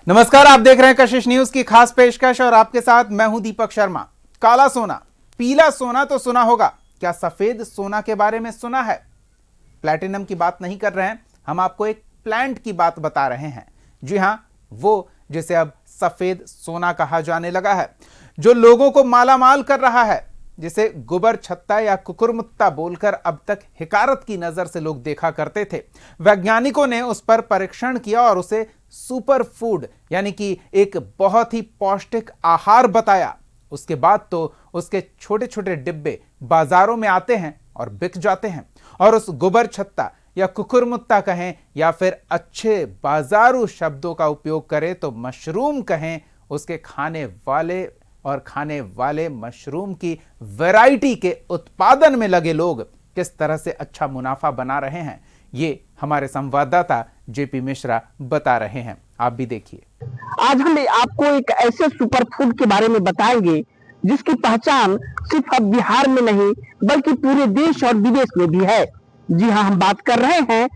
नमस्कार, आप देख रहे हैं कशिश न्यूज की खास पेशकश और आपके साथ मैं हूं दीपक शर्मा। काला सोना, पीला सोना तो सुना होगा, क्या सफेद सोना के बारे में सुना है? प्लैटिनम की बात नहीं कर रहे हैं, हम आपको एक प्लांट की बात बता रहे हैं। जी हां, वो जिसे अब सफेद सोना कहा जाने लगा है, जो लोगों को मालामाल कर रहा है, जिसे गुबर छत्ता या कुकुरमुत्ता बोलकर अब तक हिकारत की नजर से लोग देखा करते थे। वैज्ञानिकों ने उस पर परीक्षण किया और उसे सुपर फूड यानी कि एक बहुत ही पौष्टिक आहार बताया। उसके बाद तो उसके छोटे छोटे डिब्बे बाजारों में आते हैं और बिक जाते हैं। और उस गुबर छत्ता या कुकुरमुत्ता कहें या फिर अच्छे बाजारू शब्दों का उपयोग करें तो मशरूम कहें, उसके खाने वाले मशरूम की वैरायटी के उत्पादन में लगे लोग किस तरह से अच्छा मुनाफा बना रहे हैं, ये हमारे संवाददाता जेपी मिश्रा बता रहे हैं। आप भी देखिए। आज हम आपको एक ऐसे सुपर फूड के बारे में बताएंगे जिसकी पहचान सिर्फ अब बिहार में नहीं बल्कि पूरे देश और विदेश में भी है। जी हाँ, हम बात कर रहे हैं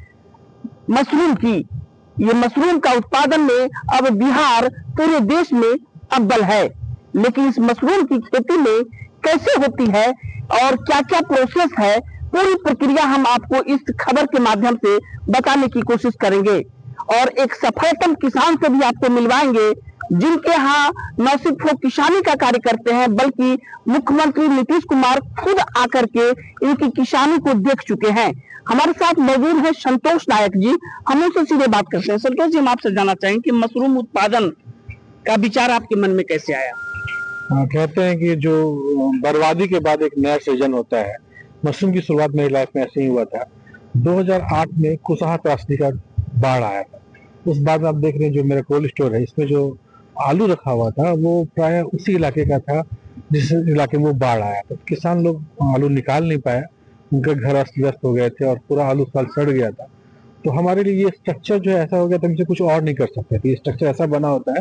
मशरूम की। ये मशरूम का उत्पादन में अब बिहार पूरे देश में अव्वल है। लेकिन इस मशरूम की खेती में कैसे होती है और क्या क्या प्रोसेस है, पूरी प्रक्रिया हम आपको इस खबर के माध्यम से बताने की कोशिश करेंगे और एक सफलतम किसान से भी आपको मिलवाएंगे जिनके यहाँ न सिर्फ वो किसानी का कार्य करते हैं बल्कि मुख्यमंत्री नीतीश कुमार खुद आकर के इनकी किसानी को देख चुके हैं। हमारे साथ मौजूद है संतोष नायक जी। हम उनसे सीधे बात करते हैं। संतोष जी, हम आपसे जानना चाहेंगे कि मशरूम उत्पादन का विचार आपके मन में कैसे आया? कहते हैं कि जो बर्बादी के बाद एक नया सृजन होता है। मशरूम की शुरुआत मेरी लाइफ में ऐसे ही हुआ था। 2008 में कुशहा त्रासदी का बाढ़ आया था। उस बाद आप देख रहे हैं जो मेरा कोल्ड स्टोर है, इसमें जो आलू रखा हुआ था वो प्राय उसी इलाके का था जिस इलाके में वो बाढ़ आया। तो किसान लोग आलू निकाल नहीं पाए, उनके घर अस्त व्यस्त हो गए थे और पूरा आलू साल सड़ गया था। तो हमारे लिए ये स्ट्रक्चर जो ऐसा हो गया था, हमसे कुछ और नहीं कर सकते थे। ये स्ट्रक्चर ऐसा बना होता है,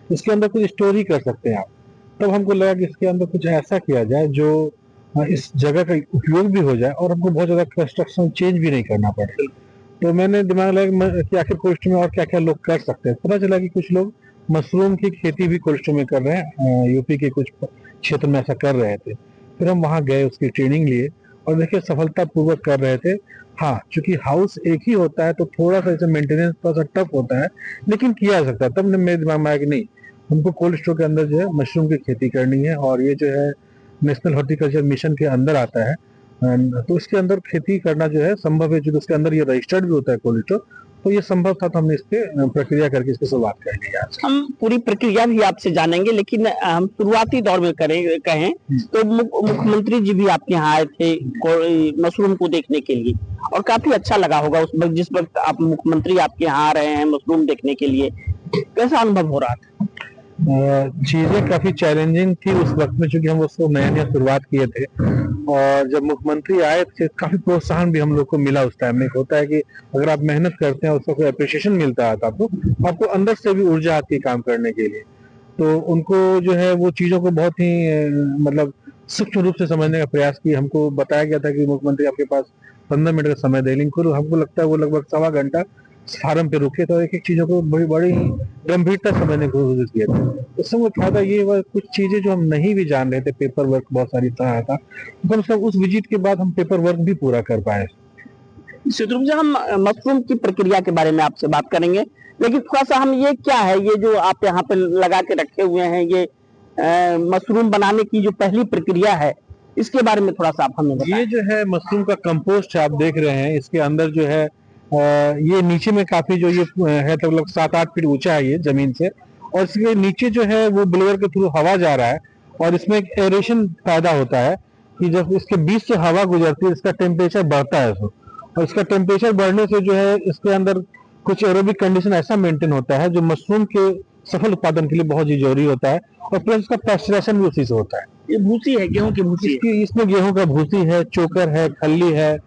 इसके अंदर कुछ स्टोर ही कर सकते हैं आप। तब हमको लगा कि इसके अंदर कुछ ऐसा किया जाए जो इस जगह का उपयोग भी हो जाए और हमको बहुत ज्यादा कंस्ट्रक्शन चेंज भी नहीं करना पड़े। तो मैंने दिमाग लगाया कि आखिर कोल्ड स्टोर में और क्या क्या लोग कर सकते हैं। पता चला कि कुछ लोग मशरूम की खेती भी कोल्ड स्टोर में कर रहे हैं। यूपी के कुछ क्षेत्र में ऐसा कर रहे थे। फिर हम वहाँ गए, उसकी ट्रेनिंग लिए और देखिए सफलता पूर्वक कर रहे थे। हाँ, चूंकि हाउस एक ही होता है तो थोड़ा सा इसे मेंटेनेंस थोड़ा सा टफ होता है, लेकिन किया जा सकता है। तब मेरे दिमाग में आया कि नहीं, हमको कोल्ड स्टोर के अंदर जो है मशरूम की खेती करनी है और ये जो है नेशनल हॉर्टिकल्चर मिशन के अंदर आता है। तो इसके अंदर खेती करना जो है संभव है, जो उसके अंदर ये रजिस्टर्ड भी होता है कोल्ड स्टोर। तो ये संभव था, तो हमने इसके प्रक्रिया करके इसकी शुरुआत कर ली। आज हम पूरी प्रक्रिया भी आपसे जानेंगे, लेकिन हम शुरुआती दौर में कहें तो मुख्यमंत्री जी भी आपके यहाँ आए थे मशरूम को देखने के लिए और काफी अच्छा लगा होगा उस वक्त, जिस वक्त आप मुख्यमंत्री आपके यहाँ आ रहे हैं मशरूम देखने के लिए। कैसा अनुभव हो रहा था? चीजें काफी चैलेंजिंग थी उस वक्त में, क्योंकि हम उसको नया नया शुरुआत किए थे। और जब मुख्यमंत्री आए थे काफी प्रोत्साहन भी हम लोग को मिला उस टाइम में। होता है कि अगर आप मेहनत करते हैं उसका कोई अप्रिशिएशन मिलता है तो आपको अंदर से भी ऊर्जा आती है काम करने के लिए। तो उनको जो है वो चीजों को बहुत ही मतलब सूक्ष्म रूप से समझने का प्रयास किया। हमको बताया गया था कि मुख्यमंत्री आपके पास 15 मिनट का समय दे, लेकिन हमको लगता है वो लगभग सवा घंटा फार्म पे रुके। तो एक एक चीजों को बड़ी गंभीरता समझने की कोशिश किया था। उसमें फायदा ये हुआ, कुछ चीजें जो हम नहीं भी जान रहे थे, पेपर वर्क बहुत सारी था, तो कम से कम उस विजिट के बाद हम पेपर वर्क भी पूरा कर पाए। शत्रुघ्न जी, हम मशरूम की प्रक्रिया के बारे में आपसे बात करेंगे, लेकिन थोड़ा सा हम ये क्या है ये जो आप यहाँ पे लगा के रखे हुए हैं, ये मशरूम बनाने की जो पहली प्रक्रिया है, इसके बारे में थोड़ा सा आप हमें बताएं। ये जो है मशरूम का कंपोस्ट है, आप देख रहे हैं। इसके अंदर जो है ये नीचे में काफी जो ये है तो लगभग 7-8 फीट ऊंचा है ये जमीन से, और इसके नीचे जो है वो ब्लोअर के थ्रू हवा जा रहा है और इसमें एक एरेशन पैदा होता है कि जब इसके बीच से हवा गुजरती है इसका टेम्परेचर बढ़ता है। और इसका टेम्परेचर बढ़ने से जो है इसके अंदर कुछ एरोबिक कंडीशन ऐसा मेंटेन होता है जो मशरूम के सफल उत्पादन के लिए बहुत ही जरूरी होता है। और प्लस इसका पैस्चराइजेशन भी उसी से होता है। ये भूसी है, गेहूं की भूसी है। इसमें गेहूं का भूसी है, चोकर है, खल्ली है,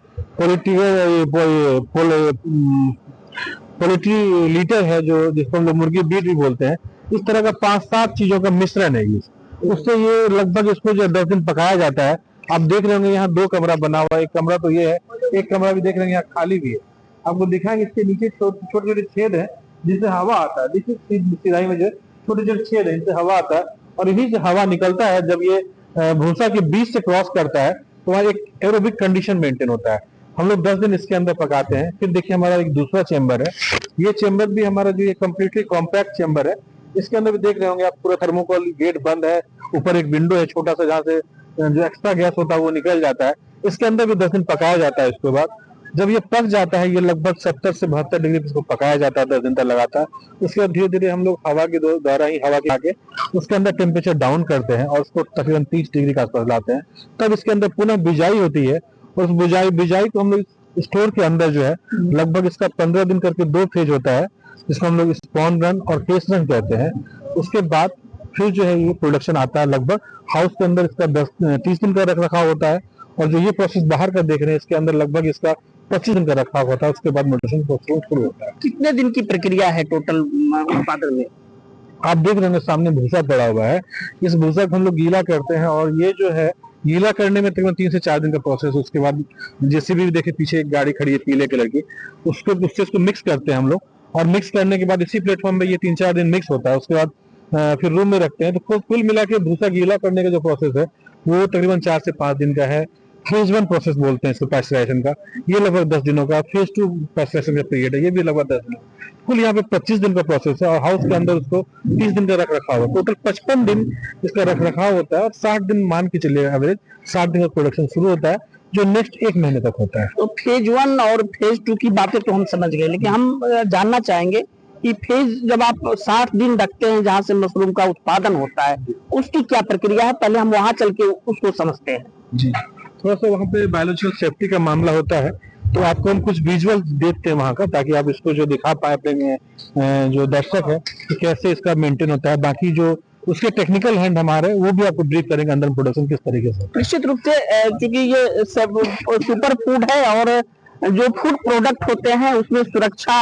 पोल्ट्री लीटर है जो जिसको हम लोग मुर्गी बीट भी बोलते हैं। इस तरह का 5-7 चीजों का मिश्रण है ये। उससे ये लगभग इसको जो 10 दिन पकाया जाता है। आप देख रहे होंगे यहाँ 2 कमरा बना हुआ है। एक कमरा तो ये है, एक कमरा भी देख रहे हैं यहाँ खाली भी है। आपको दिखाएंगे इसके नीचे छोटे छोटे छेद है जिससे हवा आता है। देखिए सिराई में जो छोटे छोटे छेद है, इनसे हवा आता है और यही से हवा निकलता है। जब ये भूसा के बीच से क्रॉस करता है तो वहाँ एक एरोबिक कंडीशन मेंटेन होता है। हम लोग 10 दिन इसके अंदर पकाते हैं। फिर देखिए हमारा एक दूसरा चेंबर है। ये चेंबर भी हमारा जो ये कम्प्लीटली कॉम्पैक्ट चेंबर है। इसके अंदर भी देख रहे होंगे आप, पूरा थर्मोकोल गेट बंद है, ऊपर एक विंडो है छोटा सा, जहाँ से जो एक्स्ट्रा गैस होता है वो निकल जाता है। इसके अंदर भी 10 दिन पकाया जाता है। इसके बाद जब ये पक जाता है, ये लगभग 70 से 72 डिग्री पे इसको पकाया जाता है 10 दिन तक लगातार। उसके बाद धीरे धीरे हम लोग हवा के द्वारा ही हवा के आके उसके अंदर टेम्परेचर डाउन करते हैं और उसको तकरीबन 30 डिग्री के आसपास लाते हैं। तब इसके अंदर पुनः बिजाई होती है और उस बिजाई को हम लोग स्टोर के अंदर जो है लगभग इसका 15 दिन करके 2 फेज होता है, जिसको हम लोग स्पॉन रन और केस रन कहते हैं। उसके बाद फिर जो है ये प्रोडक्शन आता है। लगभग हाउस के अंदर इसका 30 दिन का रख रखाव होता है और जो ये प्रोसेस बाहर का देख रहे हैं इसके अंदर लगभग इसका 25 दिन का रखाव होता है। उसके बाद मोटेशन प्रोसेस शुरू होता है। कितने दिन की प्रक्रिया है टोटल उत्पादन में? आप देख रहे हैं सामने भूसा पड़ा हुआ है। इस भूसा को हम लोग गीला करते हैं और ये जो है गीला करने में तकरीबन 3 से 4 दिन का प्रोसेस। उसके बाद जेसीबी देखिए पीछे एक गाड़ी खड़ी है पीले कलर की, उससे इसको मिक्स करते हैं हम लोग और मिक्स करने के बाद इसी प्लेटफॉर्म पे ये 3-4 दिन मिक्स होता है। उसके बाद फिर रूम में रखते हैं। तो कुल मिला के भूसा गीला करने का जो प्रोसेस है वो तकरीबन 4 से 5 दिन का है। फेज 1 प्रोसेस बोलते हैं इसको पैस्चराइजेशन का, ये लगभग 10 दिनों का। फेज 2 पैस्चराइजेशन का पीरियड है, ये भी लगभग 10 दिनों। कुल यहाँ पे 25 दिन का प्रोसेस है और हाउस के अंदर उसको 30 दिन का रख रखाव है। टोटल 55 दिन इसका रख रखाव होता है और 60 दिन मान के चलिए एवरेज 60 दिन का प्रोडक्शन शुरू होता है, जो नेक्स्ट 1 महीने तक होता है। तो फेज 1 और फेज 2 की बातें तो हम समझ गए, लेकिन हम जानना चाहेंगे कि फेज जब आप 60 दिन रखते हैं जहाँ से मशरूम का उत्पादन होता है, उसकी क्या प्रक्रिया है? पहले हम वहां चल के उसको समझते हैं। जी, थोड़ा सा वहाँ पे बायोलॉजिकल सेफ्टी का मामला होता है, तो आपको हम कुछ विजुअल देते हैं वहाँ का, ताकि आप इसको जो दिखा पाए अपने जो दर्शक है कि कैसे इसका मेंटेन होता है। बाकी जो उसके टेक्निकल हैंड हमारे, वो भी आपको ब्रीफ करेंगे अंदर प्रोडक्शन किस तरीके से। निश्चित रूप से क्योंकि ये सब सुपर फूड है और जो फूड प्रोडक्ट होते हैं उसमें सुरक्षा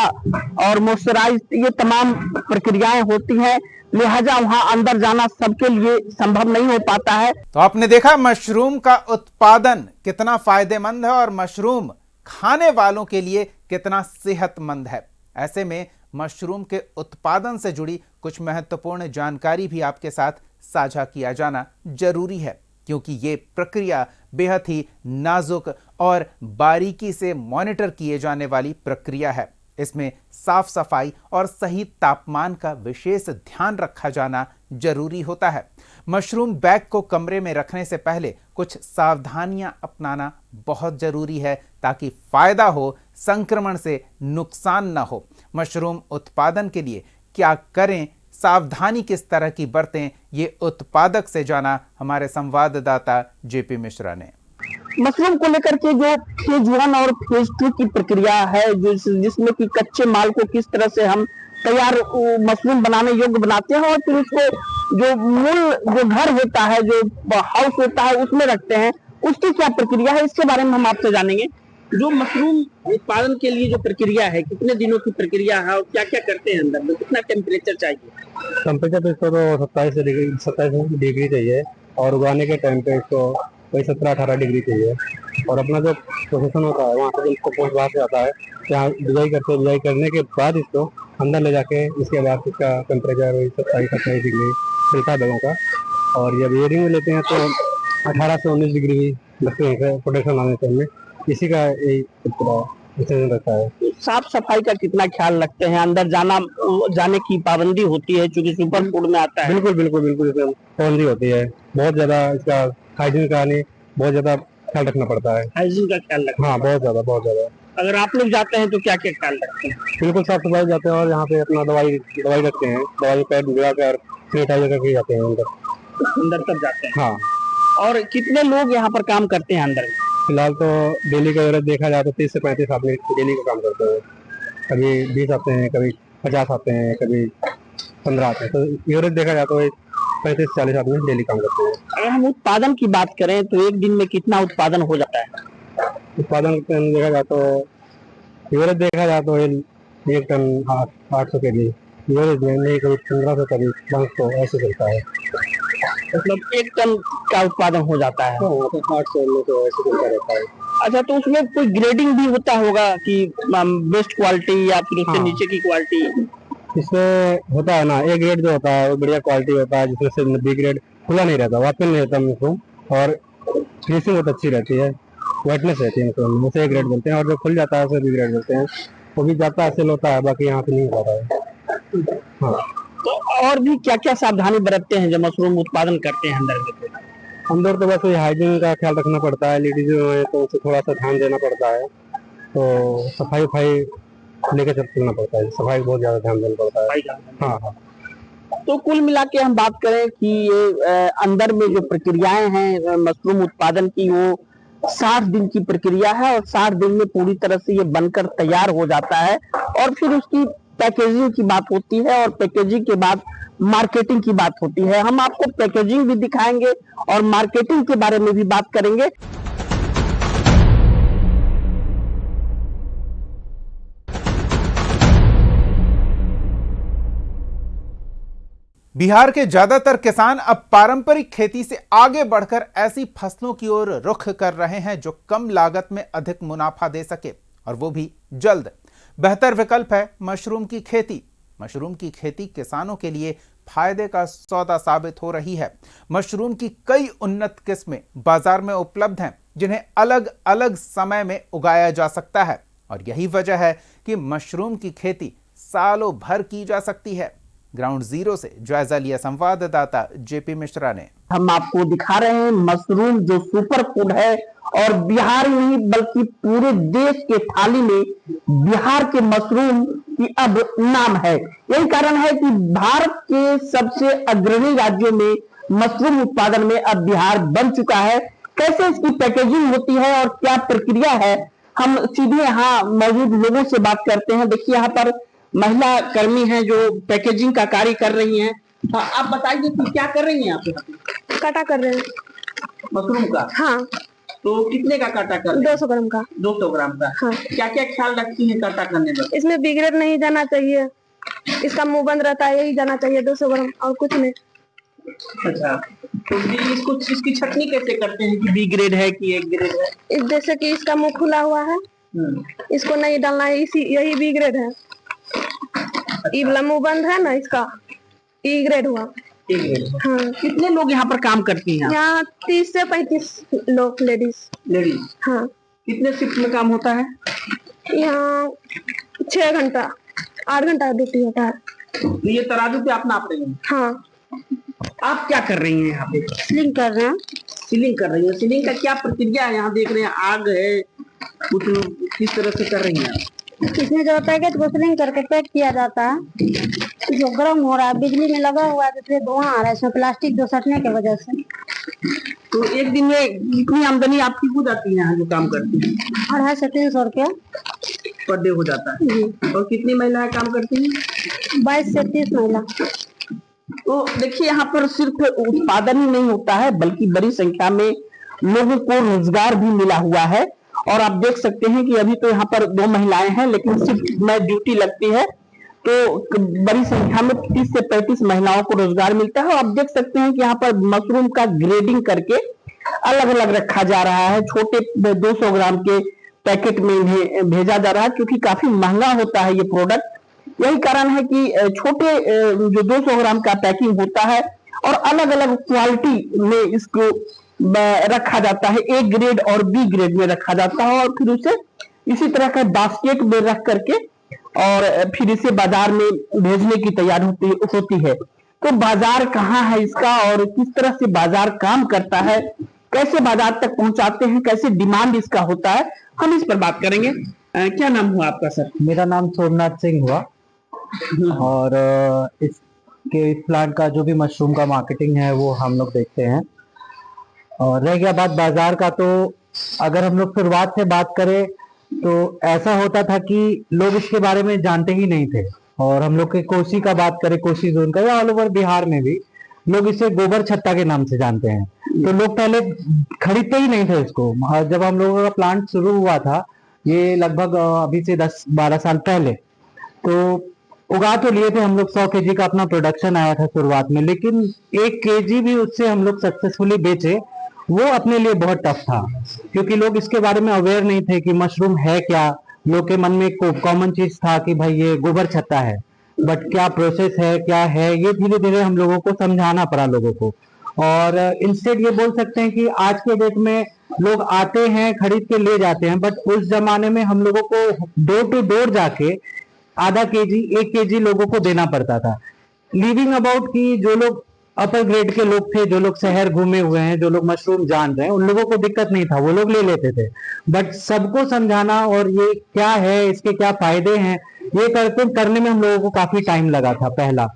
और मॉइस्चराइज ये तमाम प्रक्रियाएं होती हैं, लिहाजा वहां अंदर जाना सबके लिए संभव नहीं हो पाता है। तो आपने देखा मशरूम का उत्पादन कितना फायदेमंद है और मशरूम खाने वालों के लिए कितना सेहतमंद है। ऐसे में मशरूम के उत्पादन से जुड़ी कुछ महत्वपूर्ण जानकारी भी आपके साथ साझा किया जाना जरूरी है, क्योंकि ये प्रक्रिया बेहद ही नाजुक और बारीकी से मॉनिटर किए जाने वाली प्रक्रिया है। इसमें साफ सफाई और सही तापमान का विशेष ध्यान रखा जाना जरूरी होता है। मशरूम बैग को कमरे में रखने से पहले कुछ सावधानियां अपनाना बहुत जरूरी है, ताकि फायदा हो, संक्रमण से नुकसान न हो। मशरूम उत्पादन के लिए क्या करें, सावधानी किस तरह की बरतें, ये उत्पादक से जाना हमारे संवाददाता जेपी मिश्रा ने। मशरूम को लेकर के जो फेज 1 और फेज 2 की प्रक्रिया है, जिसमें कि कच्चे माल को किस तरह से हम तैयार मशरूम बनाने योग्य बनाते हैं और फिर उसको जो मूल जो घर होता है, जो हाउस होता है, उसमें रखते हैं, उसकी क्या प्रक्रिया है, इसके बारे में हम आपसे जानेंगे। जो मशरूम उत्पादन के लिए जो प्रक्रिया है, कितने दिनों की प्रक्रिया है और क्या क्या करते हैं अंदर में, कितना टेम्परेचर चाहिए? टेम्परेचर तो इसको तो 27 डिग्री चाहिए और उगाने के टाइम पे इसको वही 17-18 डिग्री चाहिए। और अपना जो प्रोसेसन होता है वहाँ से इसको पोस्ट बाहर से आता है, यहाँ बिजाई करते हैं। बिजाई करने के बाद इसको अंदर ले जाके इसके बाद इसका टेम्परेचर वही 27-28 डिग्री चलता है बैगों का। और जब एयरिंग में लेते हैं तो 18 से 19 डिग्री भी लगते हैं प्रोडक्शन आने टाइम में। इसी का यही रहता है। साफ सफाई का कितना ख्याल रखते हैं? अंदर जाने की पाबंदी होती है क्योंकि सुपर फूड में आता है। बिल्कुल बिल्कुल बिल्कुल इसमें पाबंदी होती है। बहुत ज्यादा इसका हाइजीन का नहीं, बहुत ज्यादा ख्याल रखना पड़ता है। हाइजीन का ख्याल रखना? हाँ, बहुत ज्यादा। अगर आप लोग जाते हैं तो क्या क्या ख्याल रखते हैं? बिल्कुल साफ सफाई जाते हैं और यहाँ पे अपना दवाई रखते हैं। दवाई पैड भिगा कर सैनिटाइजर करके जाते हैं अंदर तब जाते हैं। हाँ। और कितने लोग यहाँ पर काम करते हैं अंदर? फिलहाल तो डेली का एवरेज देखा जाए तो 30 से 35 आदमी डेली का काम करते हैं। कभी 20 आते हैं, कभी 50 आते हैं, कभी 15 आते हैं। तो एवरेज देखा जाए तो 35 से 40 आदमी डेली काम करते हैं। अगर हम उत्पादन की बात करें तो एक दिन में कितना उत्पादन हो जाता है? उत्पादन देखा जाए तो एवरेज देखा जाए तो 1 टन 800 के जी एवरेज में, नहीं कभी 1500 कभी 500 ऐसे चलता है। मतलब 1 टन का उत्पादन हो जाता है। 800 ऐसे चलता रहता है। अच्छा, तो उसमें कोई ग्रेडिंग भी होता होगा कि बेस्ट क्वालिटी या फिर उससे नीचे की क्वालिटी? इसमें होता है ना, ए ग्रेड जो होता है वो बढ़िया क्वालिटी होता है, जिसमें से बी ग्रेड खुला नहीं रहता, वापस नहीं रहता मशरूम, और फिनिशिंग बहुत अच्छी रहती है, वेटनेस रहती है मशरूम में, उसे ए ग्रेड बोलते हैं। और जो खुल जाता है उसे बी ग्रेड बोलते हैं। वो भी जाता है, सेल होता है, बाकी यहाँ पे नहीं हो पाता है। हाँ। तो और भी क्या क्या सावधानी बरतते हैं जब मशरूम उत्पादन करते हैं अंदर में? अंदर तो बस हाइजीन का ख्याल रखना पड़ता है, लेडीज जो है तो उसे थोड़ा सा ध्यान देना पड़ता है, तो सफाई वफाई लेके चलना पड़ता है, सफाई को बहुत ज्यादा ध्यान देना पड़ता है। हाँ हाँ। तो कुल मिला के हम बात करें कि ये अंदर में जो प्रक्रियाएं हैं मशरूम उत्पादन की, वो 60 दिन की प्रक्रिया है, और 60 दिन में पूरी तरह से ये बनकर तैयार हो जाता है, और फिर उसकी पैकेजिंग की बात होती है, और पैकेजिंग के बाद मार्केटिंग की बात होती है। हम आपको पैकेजिंग भी दिखाएंगे और मार्केटिंग के बारे में भी बात करेंगे। बिहार के ज्यादातर किसान अब पारंपरिक खेती से आगे बढ़कर ऐसी फसलों की ओर रुख कर रहे हैं जो कम लागत में अधिक मुनाफा दे सके, और वो भी जल्द। बेहतर विकल्प है मशरूम की खेती। मशरूम की खेती किसानों के लिए फायदे का सौदा साबित हो रही है। मशरूम की कई उन्नत किस्में बाजार में उपलब्ध हैं, जिन्हें अलग अलग समय में उगाया जा सकता है, और यही वजह है कि मशरूम की खेती सालों भर की जा सकती है। ग्राउंड जीरो से जायजा लिया संवाददाता जेपी मिश्रा ने। हम आपको दिखा रहे हैं मशरूम जो सुपर फूड है, और बिहार में नहीं बल्कि पूरे देश के थाली में बिहार के मशरूम की अब नाम है। यही कारण है कि भारत के सबसे अग्रणी राज्यों में मशरूम उत्पादन में अब बिहार बन चुका है। कैसे इसकी पैकेजिंग होती है और क्या प्रक्रिया है, हम सीधे यहाँ मौजूद लोगों से बात करते हैं। देखिए यहाँ पर महिला कर्मी हैं जो पैकेजिंग का कार्य कर रही हैं। हाँ, आप बताइए कि क्या कर रही हैं आप? काटा कर रहे हैं मशरूम का। हाँ। तो कितने का काटा कर रहे हैं? 200 ग्राम का। 200 ग्राम का। हाँ। क्या क्या ख्याल रखती हैं काटा करने में? इसमें बी ग्रेड नहीं जाना चाहिए, इसका मुंह बंद रहता है, यही जाना चाहिए 200 ग्राम, और कुछ नहीं। अच्छा, तो इसको इसकी छटनी कैसे करते हैं कि बी ग्रेड है कि ए ग्रेड है? जैसे कि इसका मुंह खुला हुआ है, इसको नहीं डालना है, इसी यही बी ग्रेड है। ई वाला मुंह बंद है ना, इसका ई ग्रेड हुआ। हाँ। कितने लोग यहाँ पर काम करती हैं? यहाँ 30 से 35 लोग लेडीज। हाँ। कितने शिफ्ट में काम होता है? यहाँ 6 घंटा 8 घंटा का ड्यूटी होता है। तो ये तराजू पे आप नाप रही हैं? हाँ। आप क्या कर रही हैं यहाँ पे? सीलिंग कर रहे हैं। सीलिंग कर रही है। सीलिंग का क्या प्रक्रिया है? यहाँ देख रहे हैं आग है, कुछ किस तरह से कर रही हैं? इसमें जो पैकेट को सीलिंग करके पैक किया जाता है, जो गर्म हो रहा है, बिजली में लगा हुआ है, तो फिर धुआं आ रहा है इसमें, प्लास्टिक जो सटने की वजह से। तो एक दिन में कितनी आमदनी आपकी हो जाती है यहाँ जो काम करती है? 250 से 300 रुपया पर डे हो जाता है। और कितनी महिलाएं काम करती हैं? 22 से 30 महिला। तो देखिए यहाँ पर सिर्फ उत्पादन ही नहीं होता है, बल्कि बड़ी संख्या में लोगों को रोजगार भी मिला हुआ है। और आप देख सकते हैं कि अभी तो यहाँ पर 2 महिलाएं हैं, लेकिन सिर्फ में ड्यूटी लगती है तो बड़ी संख्या में 30 से 35 महिलाओं को रोजगार मिलता है। और आप देख सकते हैं कि यहाँ पर मशरूम का ग्रेडिंग करके अलग अलग रखा जा रहा है। छोटे 200 ग्राम के पैकेट में भेजा जा रहा है, क्योंकि काफी महंगा होता है ये प्रोडक्ट। यही कारण है कि छोटे जो 200 ग्राम का पैकिंग होता है, और अलग अलग क्वालिटी में इसको रखा जाता है। ए ग्रेड और बी ग्रेड में रखा जाता है, और फिर उसे इसी तरह का बास्केट में रख करके और फिर इसे बाजार में भेजने की तैयारी होती है। तो बाजार कहाँ है इसका, और किस तरह से बाजार काम करता है, कैसे बाजार तक पहुंचाते हैं, कैसे डिमांड इसका होता है, हम इस पर बात करेंगे। क्या नाम हुआ आपका सर? मेरा नाम सोमनाथ सिंह हुआ, और इस प्लांट का जो भी मशरूम का मार्केटिंग है वो हम लोग देखते हैं। और रह गया बात बाजार का, तो अगर हम लोग शुरुआत से बात करें तो ऐसा होता था कि लोग इसके बारे में जानते ही नहीं थे। और हम लोग के कोसी का बात करें, कोसी जोन का, या ऑल ओवर बिहार में भी लोग इसे गोबर छत्ता के नाम से जानते हैं। तो लोग पहले खरीदते ही नहीं थे इसको। जब हम लोगों का प्लांट शुरू हुआ था, ये लगभग अभी से 10-12 साल पहले, तो उगा तो लिए थे हम लोग, 100 केजी का अपना प्रोडक्शन आया था शुरुआत में, लेकिन 1 केजी भी उससे हम लोग सक्सेसफुली बेचे, वो अपने लिए बहुत टफ था, क्योंकि लोग इसके बारे में अवेयर नहीं थे कि मशरूम है क्या। लोग के मन में एक कॉमन चीज था कि भाई ये गोबर छत्ता है, बट क्या प्रोसेस है, क्या है, ये धीरे धीरे हम लोगों को समझाना पड़ा लोगों को। और इंस्टेड ये बोल सकते हैं कि आज के डेट में लोग आते हैं, खरीद के ले जाते हैं, बट उस जमाने में हम लोगों को डोर टू डोर जाके आधा केजी 1 केजी लोगों को देना पड़ता था। लीविंग अबाउट कि जो लोग अपर ग्रेड के लोग थे, जो लोग शहर घूमे हुए हैं, जो लोग मशरूम जान रहे हैं, उन लोगों को दिक्कत नहीं था, वो लोग ले लेते थे। बट सबको समझाना और ये क्या है, इसके क्या फायदे हैं, ये करने में हम लोगों को काफी टाइम लगा था पहला।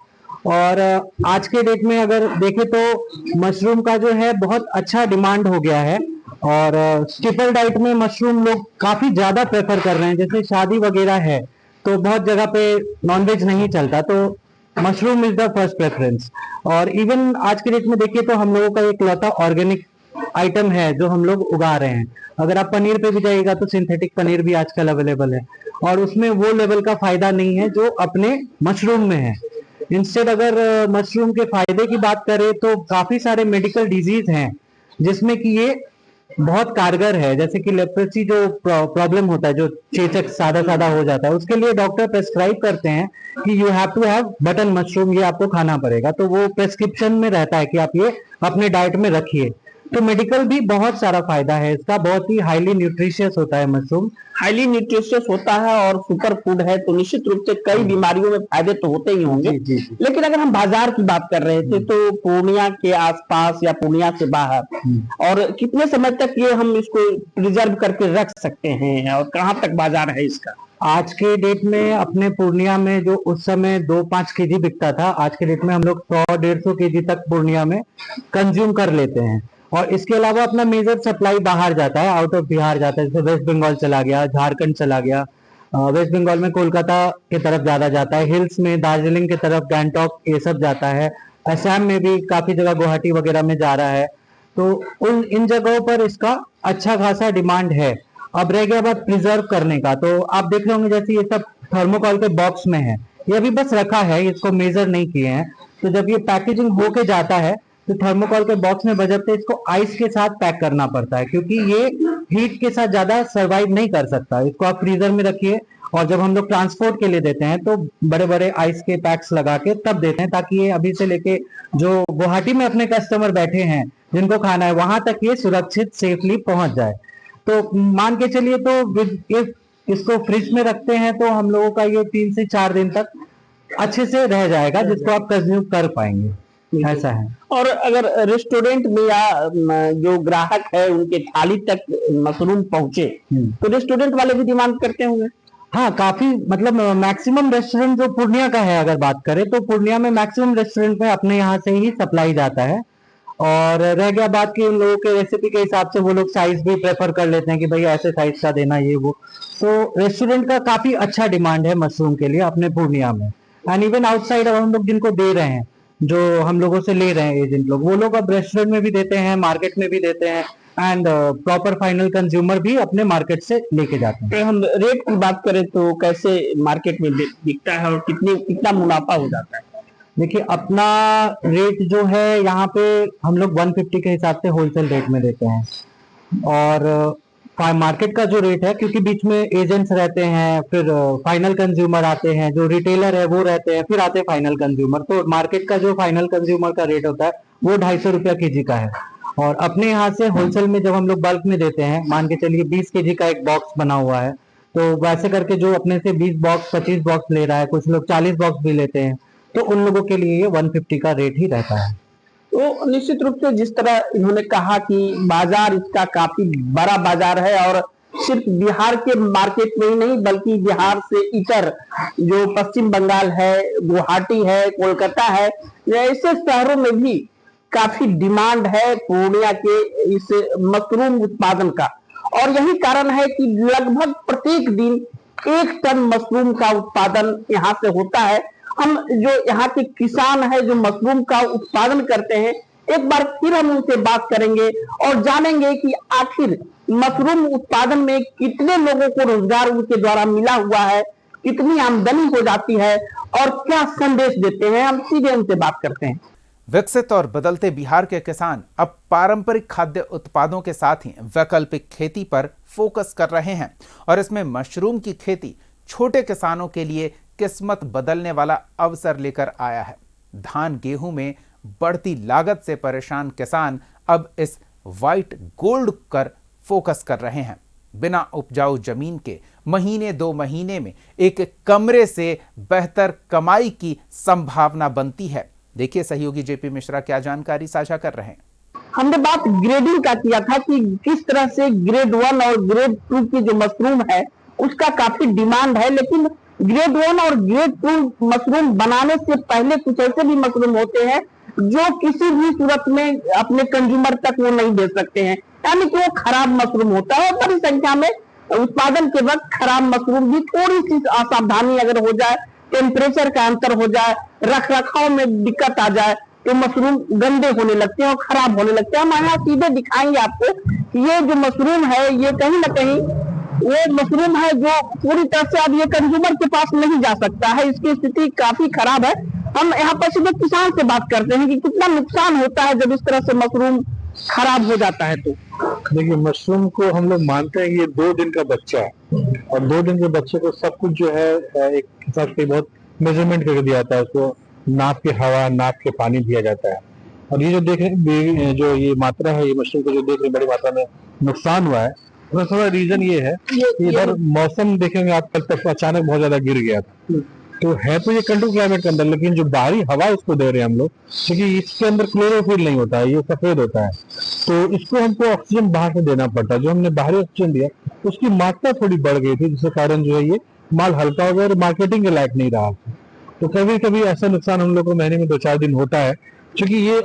और आज के डेट में अगर देखें तो मशरूम का जो है बहुत अच्छा डिमांड हो गया है। और स्टिपल डाइट में मशरूम लोग काफी ज्यादा प्रेफर कर रहे हैं। जैसे शादी वगैरह है तो बहुत जगह पे नॉनवेज नहीं चलता, तो mushroom is the first preference. और इवन आज के डेट में देखिए तो हम लोगों का एक लौता ऑर्गेनिक आइटम है जो हम लोग उगा रहे हैं। अगर आप पनीर पे भी जाइएगा तो सिंथेटिक पनीर भी आजकल अवेलेबल है, और उसमें वो लेवल का फायदा नहीं है जो अपने मशरूम में है। इंस्टेड अगर मशरूम के फायदे की बात करें तो काफी सारे मेडिकल डिजीज हैं जिसमें कि ये बहुत कारगर है। जैसे कि लेप्रोसी जो प्रॉब्लम होता है, जो चेचक सादा सादा हो जाता है, उसके लिए डॉक्टर प्रेस्क्राइब करते हैं कि you have to have button mushroom, ये आपको खाना पड़ेगा। तो वो प्रेस्क्रिप्शन में रहता है कि आप ये अपने डाइट में रखिए। तो मेडिकल भी बहुत सारा फायदा है इसका, बहुत ही हाईली न्यूट्रिशियस होता है मशरूम। हाईली न्यूट्रिशियस होता है और सुपर फूड है, तो निश्चित रूप से कई बीमारियों में फायदे तो होते ही होंगे। जी, जी, जी। लेकिन अगर हम बाजार की बात कर रहे थे तो पूर्णिया के आसपास या पूर्णिया से बाहर और कितने समय तक ये हम इसको प्रिजर्व करके रख सकते हैं, और कहाँ तक बाजार है इसका? आज के डेट में अपने पूर्णिया में जो उस समय 2-5 केजी बिकता था, आज के डेट में हम लोग 100-150 केजी तक पूर्णिया में कंज्यूम कर लेते हैं। और इसके अलावा अपना मेजर सप्लाई बाहर जाता है, आउट ऑफ बिहार जाता है। जैसे वेस्ट बंगाल चला गया, झारखंड चला गया। वेस्ट बंगाल में कोलकाता की तरफ ज्यादा जाता है, हिल्स में दार्जिलिंग की तरफ, गैंगटॉक, ये सब जाता है। असम में भी काफी जगह, गुवाहाटी वगैरह में जा रहा है। तो इन जगहों पर इसका अच्छा खासा डिमांड है। अब रह गया बात प्रिजर्व करने का, तो आप देख रहे होंगे जैसे ये सब थर्मोकॉल के बॉक्स में है, ये अभी बस रखा है, इसको मेजर नहीं किए हैं। तो जब ये पैकेजिंग होके जाता है तो थर्मोकॉल के बॉक्स में बजते इसको आइस के साथ पैक करना पड़ता है, क्योंकि ये हीट के साथ ज्यादा सरवाइव नहीं कर सकता। इसको आप फ्रीजर में रखिए, और जब हम लोग ट्रांसपोर्ट के लिए देते हैं तो बड़े बड़े आइस के पैक्स लगा के तब देते हैं, ताकि ये अभी से लेके जो गुवाहाटी में अपने कस्टमर बैठे हैं जिनको खाना है वहां तक ये सुरक्षित सेफली पहुंच जाए। तो मान के चलिए तो इसको फ्रिज में रखते हैं तो हम लोगों का ये 3 से 4 दिन तक अच्छे से रह जाएगा, जिसको आप कंज्यूम कर पाएंगे। ऐसा है। और अगर रेस्टोरेंट में या जो ग्राहक है उनके थाली तक मशरूम पहुंचे तो रेस्टोरेंट वाले भी डिमांड करते होंगे। हाँ, काफी, मतलब मैक्सिमम रेस्टोरेंट जो पूर्णिया का है अगर बात करें तो पूर्णिया में मैक्सिमम रेस्टोरेंट में अपने यहाँ से ही सप्लाई जाता है। और रह गया बात कि उन लोगों के रेसिपी के हिसाब से वो लोग साइज भी प्रेफर कर लेते हैं कि भाई ऐसे साइज का देना, ये वो। तो रेस्टोरेंट का काफी अच्छा डिमांड है मशरूम के लिए अपने पूर्णिया में। एंड इवन आउटसाइड हम लोग जिनको दे रहे हैं, जो हम लोगों से ले रहे हैं एजेंट लोग, वो लोग अब रेस्टोरेंट में भी देते हैं, मार्केट में भी देते हैं, एंड प्रॉपर फाइनल कंज्यूमर भी अपने मार्केट से लेके जाते हैं। तो हम रेट की बात करें तो कैसे मार्केट में बिकता है और कितना मुनाफा हो जाता है? देखिए, अपना रेट जो है यहाँ पे हम लोग 150 के हिसाब से होलसेल रेट में देते हैं। और मार्केट का जो रेट है, क्योंकि बीच में एजेंट्स रहते हैं, फिर फाइनल कंज्यूमर आते हैं, जो रिटेलर है वो रहते हैं, फिर आते हैं फाइनल कंज्यूमर। तो मार्केट का जो फाइनल कंज्यूमर का रेट होता है वो 250 रुपया केजी का है। और अपने यहाँ से होलसेल में जब हम लोग बल्क में देते हैं, मान के चलिए 20 केजी का एक बॉक्स बना हुआ है, तो वैसे करके जो अपने से 20 बॉक्स 25 बॉक्स ले रहा है, कुछ लोग 40 बॉक्स भी लेते हैं, तो उन लोगों के लिए ये 150 का रेट ही रहता है। तो निश्चित रूप से जिस तरह इन्होंने कहा कि बाजार इसका काफी बड़ा बाजार है, और सिर्फ बिहार के मार्केट में ही नहीं बल्कि बिहार से इतर जो पश्चिम बंगाल है, गुवाहाटी है, कोलकाता है, ऐसे शहरों में भी काफी डिमांड है पूर्णिया के इस मशरूम उत्पादन का। और यही कारण है कि लगभग प्रत्येक दिन 1 टन मशरूम का उत्पादन यहाँ से होता है। हम जो यहाँ के किसान है जो मशरूम का उत्पादन करते हैं, एक बार फिर हम उनसे बात करेंगे और जानेंगे कि आखिर मशरूम उत्पादन में कितने लोगों को रोजगार उनके द्वारा मिला हुआ है, कितनी आमदनी हो जाती है और क्या संदेश देते हैं। हम सीधे उनसे बात करते हैं। विकसित और बदलते बिहार के किसान अब पारंपरिक खाद्य उत्पादों के साथ ही वैकल्पिक खेती पर फोकस कर रहे हैं, और इसमें मशरूम की खेती छोटे किसानों के लिए किस्मत बदलने वाला अवसर लेकर आया है। धान गेहूं में बढ़ती लागत से परेशान किसान अब इस व्हाइट गोल्ड पर फोकस कर रहे हैं। बिना उपजाऊ जमीन के महीने 2 महीने में एक कमरे से बेहतर कमाई की संभावना बनती है। देखिए सहयोगी जेपी मिश्रा क्या जानकारी साझा कर रहे हैं। हमने बात ग्रेडिंग का किया था कि किस तरह से ग्रेड 1 और ग्रेड 2 की जो मशरूम है उसका काफी डिमांड है, लेकिन ग्रेड 1 और ग्रेड 2 मशरूम बनाने से पहले कुछ ऐसे भी मशरूम होते हैं जो किसी भी सूरत में अपने कंज्यूमर तक वो नहीं दे सकते हैं, यानी कि वो खराब मशरूम होता है। बड़ी संख्या में उत्पादन के वक्त खराब मशरूम भी थोड़ी सी असावधानी अगर हो जाए, टेम्परेचर का अंतर हो जाए, रख रखाव में दिक्कत आ जाए तो मशरूम गंदे होने लगते हैं और खराब होने लगते हैं। हम यहाँ सीधे दिखाएंगे आपको कि ये जो मशरूम है ये कहीं ना कहीं वो मशरूम है जो पूरी तरह से अब ये कंज्यूमर के पास नहीं जा सकता है, इसकी स्थिति काफी खराब है। हम यहाँ पर सीधे किसान से बात करते हैं कि कितना नुकसान होता है जब इस तरह से मशरूम खराब हो जाता है। तो देखिए, मशरूम को हम लोग मानते हैं कि ये 2 दिन का बच्चा है और 2 दिन के बच्चे को सब कुछ जो है एक हिसाब से बहुत मेजरमेंट करके दिया जाता है, उसको नाप के हवा, नाप के पानी दिया जाता है। और ये जो देख रहे जो ये मात्रा है, ये मशरूम को जो देख रहे बड़ी मात्रा में नुकसान हुआ है, उसका थोड़ा रीजन ये है कि इधर मौसम देखेंगे आप, कल तक अचानक बहुत ज्यादा गिर गया था। तो है तो ये कंट्रोल क्लाइमेट के अंदर, लेकिन जो बाहरी हवा इसको दे रहे हैं हम लोग, क्योंकि इसके अंदर क्लोरोफिल नहीं होता है, ये सफेद होता है, तो इसको हमको ऑक्सीजन बाहर से देना पड़ता है। जो हमने बाहरी ऑक्सीजन दिया उसकी मात्रा थोड़ी बढ़ गई थी, जिसके कारण जो है ये माल हल्का हो गया और मार्केटिंग के लायक नहीं रहा। तो कभी कभी ऐसा नुकसान हम लोग को महीने में 2-4 दिन होता है, क्योंकि ये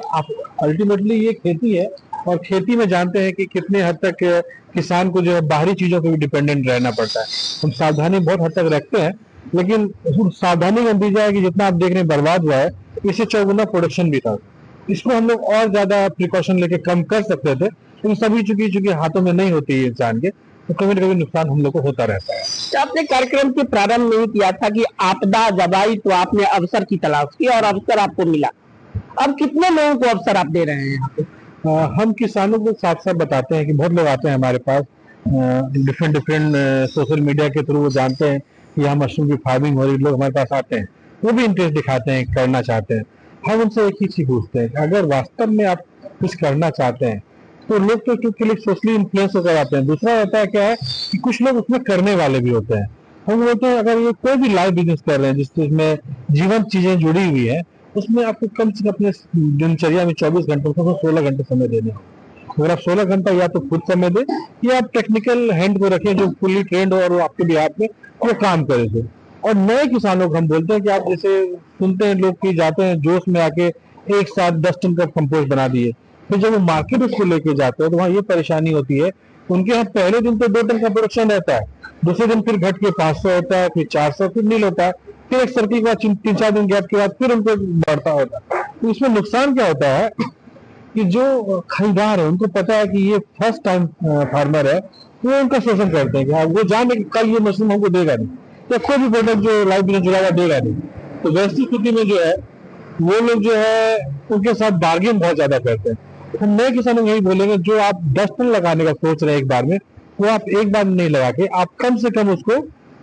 अल्टीमेटली ये खेती है और खेती में जानते हैं कि कितने हद तक किसान को जो है बाहरी चीजों पे भी डिपेंडेंट रहना पड़ता है। हम सावधानी बहुत हद तक रखते हैं, लेकिन सावधानी का नतीजा है कि जितना आप देख रहे हैं बर्बाद हुआ है, इससे 4 प्रोडक्शन भी था। इसको हम लोग और ज्यादा प्रिकॉशन लेके कम कर सकते थे, लेकिन सभी चूंकि हाथों में नहीं होती है इंसान के, तो कभी न कभी नुकसान हम लोग को होता रहता है। तो आपने कार्यक्रम के प्रारंभ में ही किया था कि आपदा जब आई तो आपने अवसर की तलाश की और अवसर आपको मिला। अब कितने लोगों को अवसर आप दे रहे हैं यहाँ पे? हम किसानों को साथ साथ बताते हैं कि बहुत लोग आते हैं हमारे पास, डिफरेंट सोशल मीडिया के थ्रू वो जानते हैं कि यहाँ मशरूम की फार्मिंग हो रही, लोग हमारे पास आते हैं, वो भी इंटरेस्ट दिखाते हैं, करना चाहते हैं। हम उनसे एक ही चीज पूछते हैं, अगर वास्तव में आप कुछ करना चाहते हैं तो लोग तो क्योंकि सोशली इन्फ्लुएंस होकर आते हैं। दूसरा होता है क्या है कि कुछ लोग उसमें करने वाले भी होते हैं। हम बोलते हैं अगर ये कोई भी लाइव बिजनेस कर रहे हैं जिसमें जीवन चीजें जुड़ी हुई है, उसमें आपको कम से कम अपने दिनचर्या में 24 घंटे से 16 घंटे समय देने होंगे। अगर आप 16 घंटा या तो खुद समय दें या आप टेक्निकल हैंड को रखें जो फुल्ली ट्रेंड हो और वो आपके बिहार में वो काम करे थे। और नए किसानों को हम बोलते हैं कि आप जैसे सुनते हैं लोग कि जाते हैं जोश में आके एक साथ 10 टन का कंपोस्ट बना दिए, फिर जब वो मार्केट उसको लेके जाते हैं तो वहाँ ये परेशानी होती है, उनके यहाँ पहले दिन तो 2 टन का प्रोडक्शन रहता है, दूसरे दिन फिर घट के 500 होता है, फिर 400, फिर नील होता है, फिर एक सर्किल के बाद 3-4 दिन गैप के बाद फिर उनको बढ़ता होता है। तो इसमें नुकसान क्या होता है कि जो खरीदार है उनको पता है कि ये फर्स्ट टाइम फार्मर है, वो उनका शोषण करते हैं कि वो जाने कि कल ये मशरूम हमको देगा नहीं, या कोई भी प्रोडक्ट जो लाइफ बिजनेस जुड़ा हुआ देगा नहीं। तो वैसी स्थिति में जो है वो लोग जो है उनके साथ बार्गेन बहुत ज्यादा करते हैं। हम नए किसानों को यही बोलेंगे, जो आप 10 टन लगाने का सोच रहे हैं एक बार में, वो आप एक बार नहीं लगा के आप कम से कम उसको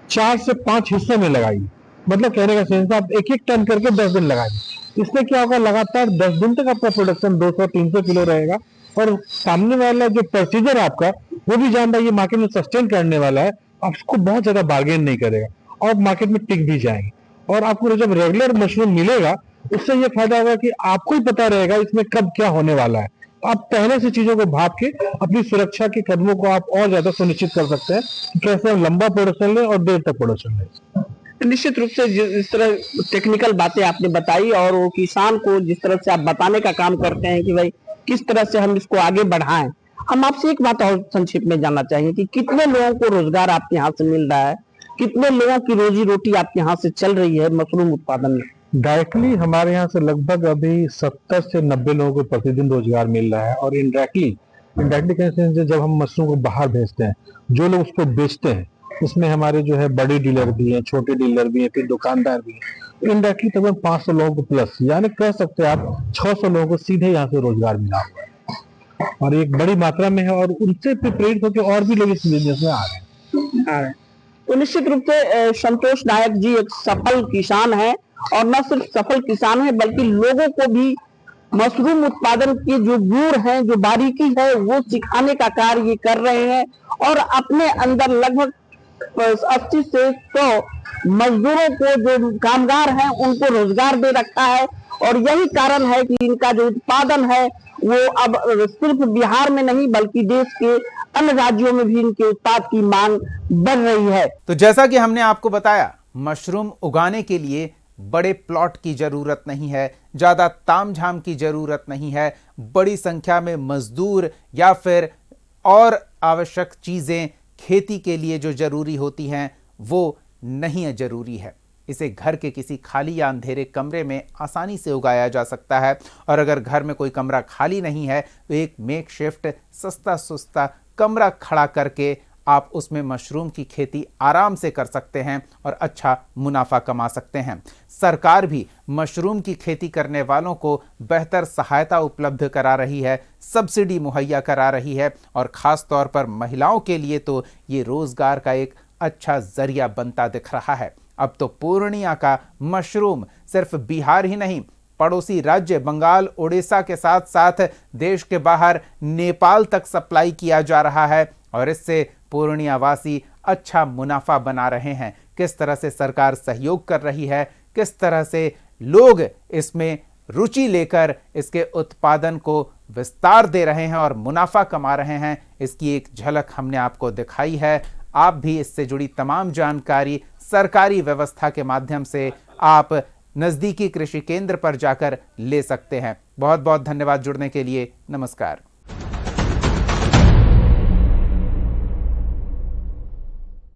4 से 5 हिस्सों में लगाइए। मतलब कहने का सेंस आप 1-1 टन करके 10 दिन लगाइए। इससे क्या होगा, लगातार 10 दिन तक आपका प्रोडक्शन 200-300 किलो रहेगा और सामने वाला जो प्रोसीजर आपका वो भी जान रहा है ये मार्केट में सस्टेन करने वाला है, आपको बहुत ज्यादा बार्गेन नहीं करेगा और मार्केट में टिक भी जाएंगे। और आपको जब रेगुलर मशरूम मिलेगा उससे ये फायदा होगा कि आपको ही पता रहेगा इसमें कब क्या होने वाला है। आप पहले से चीजों को भाप के अपनी सुरक्षा के कदमों को आप और ज्यादा सुनिश्चित कर सकते हैं कि कैसे हम लंबा प्रोडक्शन लें और देर तक प्रोडक्शन लें। निश्चित रूप से जिस तरह टेक्निकल बातें आपने बताई और वो किसान को जिस तरह से आप बताने का काम करते हैं कि भाई किस तरह से हम इसको आगे बढ़ाएं, हम आपसे एक बात और संक्षिप्त में जानना चाहेंगे कि कितने लोगों को रोजगार आपके यहाँ से मिल रहा है, कितने लोगों की रोजी रोटी आपके यहाँ से चल रही है मशरूम उत्पादन में? डायरेक्टली हमारे यहाँ से लगभग अभी 70 से 90 लोगों को प्रतिदिन रोजगार मिल रहा है और इनडायरेक्टली कैसे जब हम मशरूम को बाहर भेजते हैं, जो लोग उसको बेचते हैं उसमें हमारे जो है बड़े डीलर भी हैं, छोटे डीलर भी हैं, फिर दुकानदार भी हैं। इनडायरेक्टली तकरीबन 500 लोगों को प्लस, यानी कह सकते हैं आप 600 लोगों को सीधे यहाँ से रोजगार मिला हुआ है और एक बड़ी मात्रा में है और उनसे प्रेरित होकर और भी लोग इस बिजनेस में आ रहे हैं। तो निश्चित रूप से संतोष नायक जी एक सफल किसान है, और न सिर्फ सफल किसान है बल्कि लोगों को भी मशरूम उत्पादन के जो गुण है, जो बारीकी है, वो सिखाने का कार्य ये कर रहे हैं, और अपने अंदर लगभग 80 से 100 मजदूरों को, जो कामगार हैं, उनको रोजगार दे रखा है। और यही कारण है कि इनका जो उत्पादन है वो अब सिर्फ बिहार में नहीं बल्कि देश के अन्य राज्यों में भी इनके उत्पाद की मांग बढ़ रही है। तो जैसा कि हमने आपको बताया, मशरूम उगाने के लिए बड़े प्लॉट की जरूरत नहीं है, ज्यादा तामझाम की जरूरत नहीं है, बड़ी संख्या में मजदूर या फिर और आवश्यक चीजें खेती के लिए जो जरूरी होती हैं वो नहीं जरूरी है। इसे घर के किसी खाली या अंधेरे कमरे में आसानी से उगाया जा सकता है। और अगर घर में कोई कमरा खाली नहीं है तो एक मेकशिफ्ट सस्ता सुस्ता कमरा खड़ा करके आप उसमें मशरूम की खेती आराम से कर सकते हैं और अच्छा मुनाफा कमा सकते हैं। सरकार भी मशरूम की खेती करने वालों को बेहतर सहायता उपलब्ध करा रही है, सब्सिडी मुहैया करा रही है, और ख़ास तौर पर महिलाओं के लिए तो ये रोज़गार का एक अच्छा जरिया बनता दिख रहा है। अब तो पूर्णिया का मशरूम सिर्फ बिहार ही नहीं, पड़ोसी राज्य बंगाल, उड़ीसा के साथ साथ देश के बाहर नेपाल तक सप्लाई किया जा रहा है, और इससे पूर्णिया वासी अच्छा मुनाफा बना रहे हैं। किस तरह से सरकार सहयोग कर रही है, किस तरह से लोग इसमें रुचि लेकर इसके उत्पादन को विस्तार दे रहे हैं और मुनाफा कमा रहे हैं, इसकी एक झलक हमने आपको दिखाई है। आप भी इससे जुड़ी तमाम जानकारी सरकारी व्यवस्था के माध्यम से आप नज़दीकी कृषि केंद्र पर जाकर ले सकते हैं। बहुत बहुत धन्यवाद जुड़ने के लिए। नमस्कार।